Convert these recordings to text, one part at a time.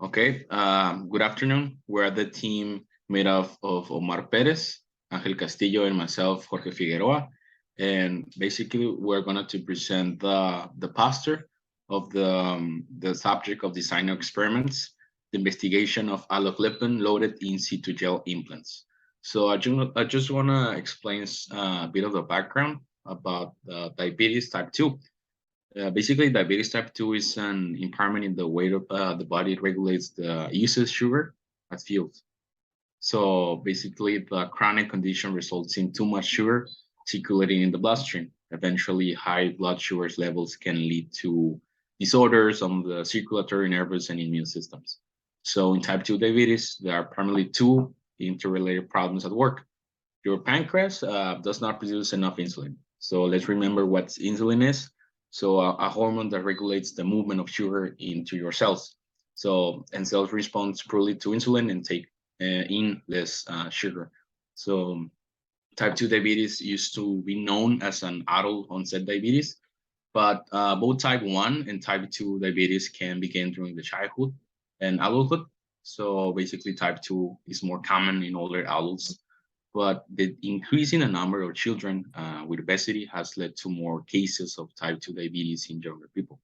Okay, good afternoon. We're the team made of Omar Perez, Angel Castillo, and myself, Jorge Figueroa. And basically, we're going to present the poster of the subject of designer experiments, the investigation of alloglipin loaded in situ gel implants. So I just want to explain a bit of the background about diabetes type 2. Basically, diabetes type 2 is an impairment in the way of the body regulates the uses sugar as fuel. So basically, the chronic condition results in too much sugar circulating in the bloodstream. Eventually, high blood sugar levels can lead to disorders on the circulatory, nervous, and immune systems. So in type 2 diabetes, there are primarily two interrelated problems at work. Your pancreas does not produce enough insulin. So let's remember what insulin is. So a hormone that regulates the movement of sugar into your cells. So and cells respond poorly to insulin and take in less sugar. So type 2 diabetes used to be known as an adult onset diabetes, but both type 1 and type 2 diabetes can begin during the childhood and adulthood. So basically, type 2 is more common in older adults, but the increase in the number of children with obesity has led to more cases of type 2 diabetes in younger people.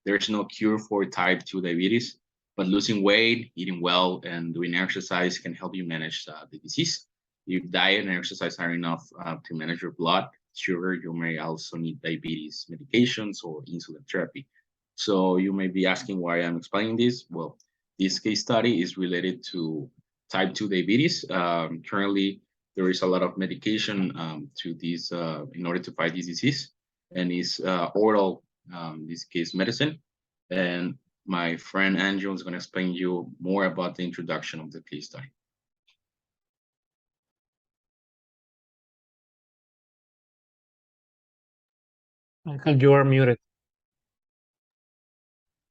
There's no cure for type 2 diabetes, but losing weight, eating well, and doing exercise can help you manage the disease. If diet and exercise are enough to manage your blood sugar, you may also need diabetes medications or insulin therapy. So you may be asking why I'm explaining this. Well, this case study is related to type 2 diabetes. Currently, there is a lot of medication to this in order to fight this disease, and is oral, this case medicine. And my friend Angel is going to explain you more about the introduction of the case study. Angel, you are muted.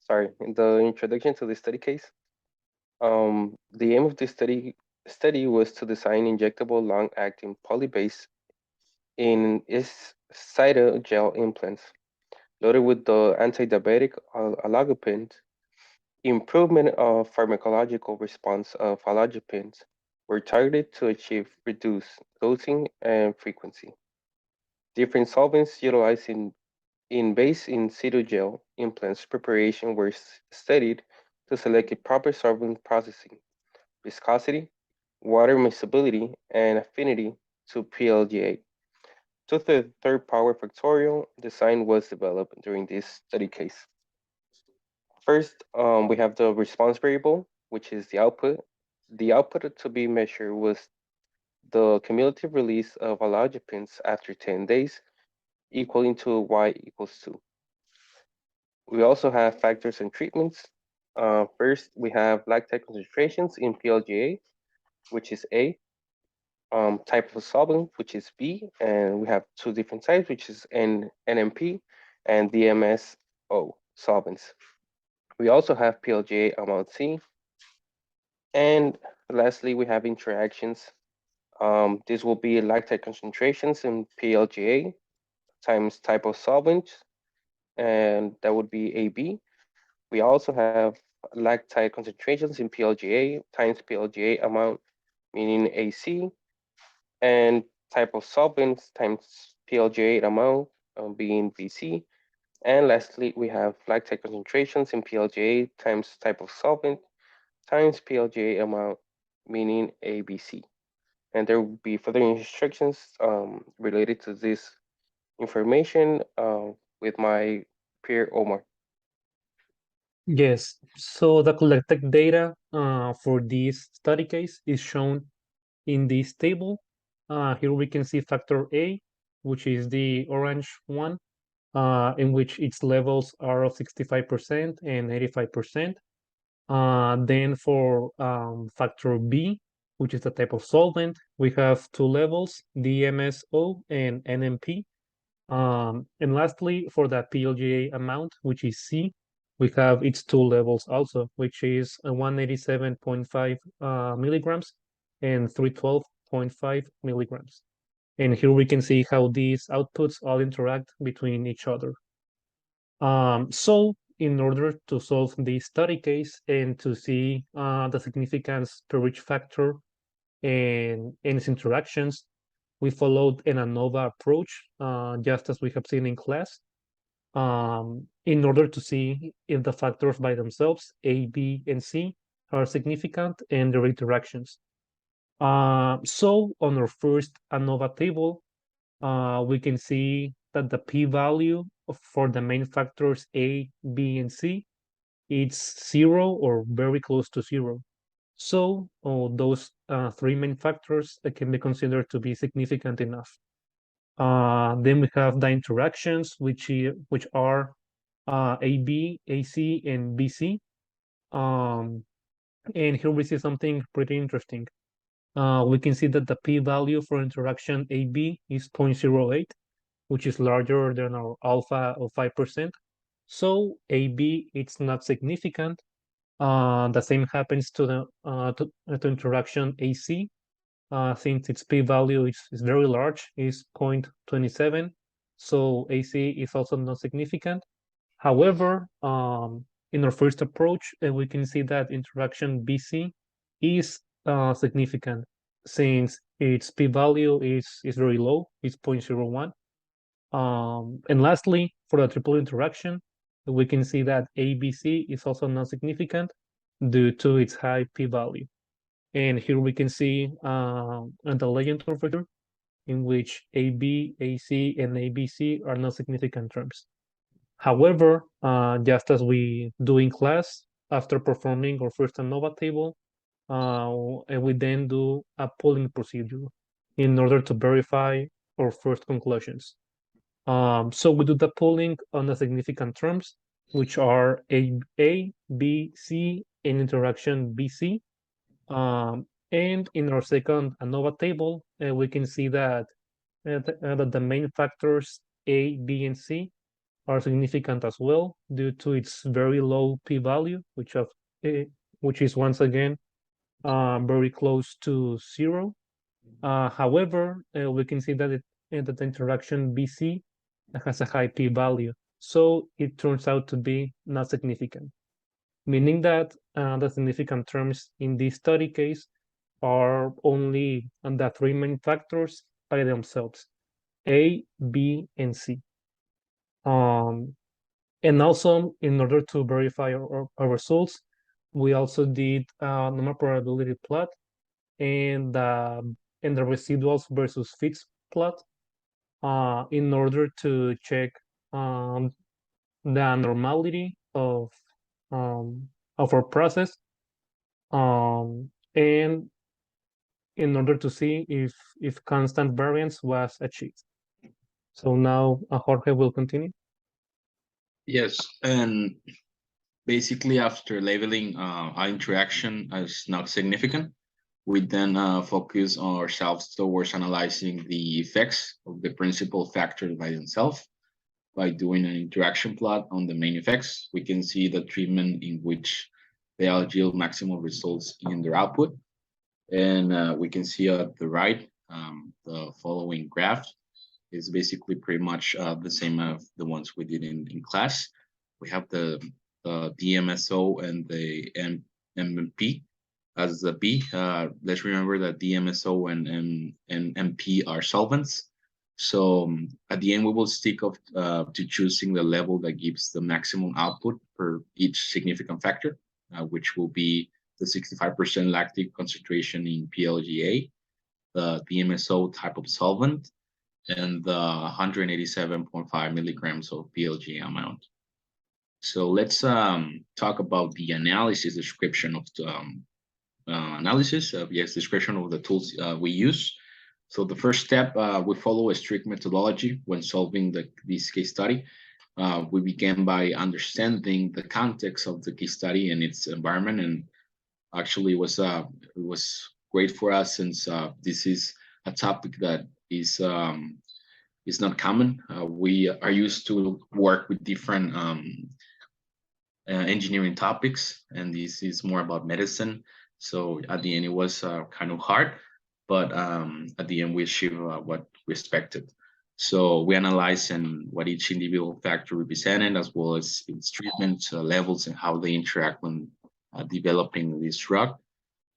Sorry, in the introduction to the study case, the aim of this study was to design injectable long-acting polybase in cytogel implants loaded with the anti-diabetic allogipins. Improvement of pharmacological response of allogipins were targeted to achieve reduced dosing and frequency. Different solvents utilized in base in situ gel implants preparation were studied to select a proper solvent processing, viscosity, water miscibility, and affinity to PLGA. To the third power factorial design was developed during this study case. First, we have the response variable, which is the output. The output to be measured was the cumulative release of allogipins after 10 days, equaling to y equals 2. We also have factors and treatments. First, we have lactate concentrations in PLGA, which is A, type of solvent, which is B, and we have two different types, which is NMP and DMSO solvents. We also have PLGA amount C. And lastly, we have interactions. This will be lactate concentrations in PLGA times type of solvent, and that would be AB. We also have lactate concentrations in PLGA times PLGA amount, meaning AC, and type of solvents times PLGA amount, being BC. And lastly, we have lactate concentrations in PLGA times type of solvent times PLGA amount, meaning ABC. And there will be further instructions related to this information with my peer Omar. Yes, so the collected data for this study case is shown in this table. Here we can see factor A, which is the orange one, in which its levels are of 65% and 85%. Then for factor B, which is the type of solvent, we have two levels, DMSO and NMP. And lastly, for the PLGA amount, which is C, we have its two levels also, which is 187.5 milligrams and 312.5 milligrams. And here we can see how these outputs all interact between each other. So in order to solve the study case and to see the significance per each factor and its interactions, we followed an ANOVA approach, just as we have seen in class, in order to see if the factors by themselves, A, B, and C, are significant and their interactions. So on our first ANOVA table, we can see that the p-value for the main factors A, B, and C, it's 0 or very close to 0. So those three main factors can be considered to be significant enough. Then we have the interactions, which are AB, AC, and BC. And here we see something pretty interesting. We can see that the p-value for interaction AB is 0.08, which is larger than our alpha of 5%. So AB, it's not significant. The same happens to the to interaction AC. Since its p-value is very large, is 0.27. So AC is also not significant. However, in our first approach, we can see that interaction BC is significant since its p-value is very low, it's 0.01. And lastly, for the triple interaction, we can see that ABC is also not significant due to its high p-value. And here we can see the legend over here, in which AB, AC, and ABC are not significant terms. However, just as we do in class, after performing our first ANOVA table, and we then do a polling procedure in order to verify our first conclusions. So we do the polling on the significant terms, which are A, B, C, and interaction BC. And in our second ANOVA table, we can see that the main factors A, B, and C are significant as well due to its very low p-value, which is once again very close to 0. However, we can see that that the interaction BC has a high p-value, so it turns out to be not significant, meaning that the significant terms in this study case are only the three main factors by themselves, A, B, and C. And also, in order to verify our results, we also did a normal probability plot and the residuals versus fits plot in order to check the normality of our process, and in order to see if constant variance was achieved. So now Jorge will continue. Yes, and basically after labeling our interaction as not significant, we then focus ourselves towards analyzing the effects of the principal factors by themselves. By doing an interaction plot on the main effects, we can see the treatment in which they all yield maximal results in their output. And we can see at the right, the following graph is basically pretty much the same as the ones we did in class. We have the DMSO and the MP as the B. Let's remember that DMSO and MP are solvents. So at the end, we will stick up to choosing the level that gives the maximum output per each significant factor, which will be the 65% lactic concentration in PLGA, the DMSO type of solvent, and the 187.5 milligrams of PLGA amount. So let's talk about the analysis description of the description of the tools we use. So the first step, we follow a strict methodology when solving this case study. We began by understanding the context of the case study and its environment, and actually it was great for us since this is a topic that is not common. We are used to work with different engineering topics, and this is more about medicine. So at the end, it was kind of hard, but at the end, we achieved what we expected. So we analyze and what each individual factor represented, as well as its treatment levels and how they interact when developing this drug.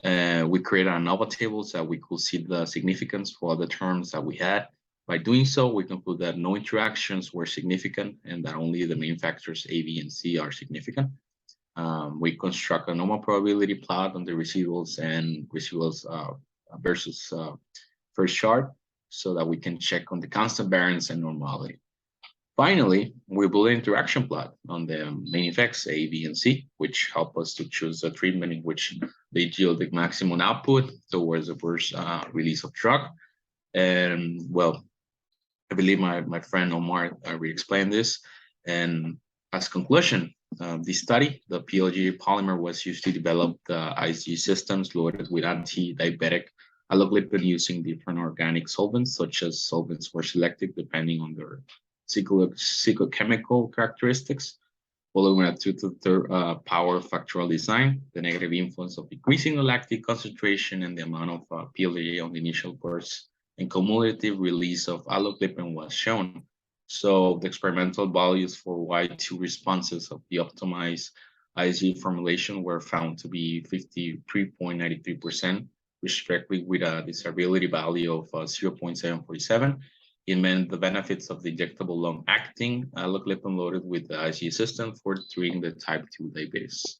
We created ANOVA tables that we could see the significance for the terms that we had. By doing so, we conclude that no interactions were significant and that only the main factors A, B, and C are significant. We construct a normal probability plot on the residuals and residuals versus first chart so that we can check on the constant variance and normality. Finally, we build an interaction plot on the main effects A, B, and C, which help us to choose a treatment in which they yield the maximum output towards the first release of drug. And well, I believe my friend Omar already explained this. And as conclusion, this study, the PLG polymer was used to develop the IgG systems loaded with anti-diabetic alloglipin using different organic solvents, such as solvents were selected depending on their cyclochemical characteristics, following a 2 to the third power factorial design. The negative influence of decreasing the lactic concentration and the amount of PLGA on the initial burst and cumulative release of alloglipin was shown. So the experimental values for Y2 responses of the optimized IgG formulation were found to be 53.93%, respectively with a disability value of 0.747. It meant the benefits of the injectable long-acting alloglipin loaded with the IgG system for treating the type 2 diabetes.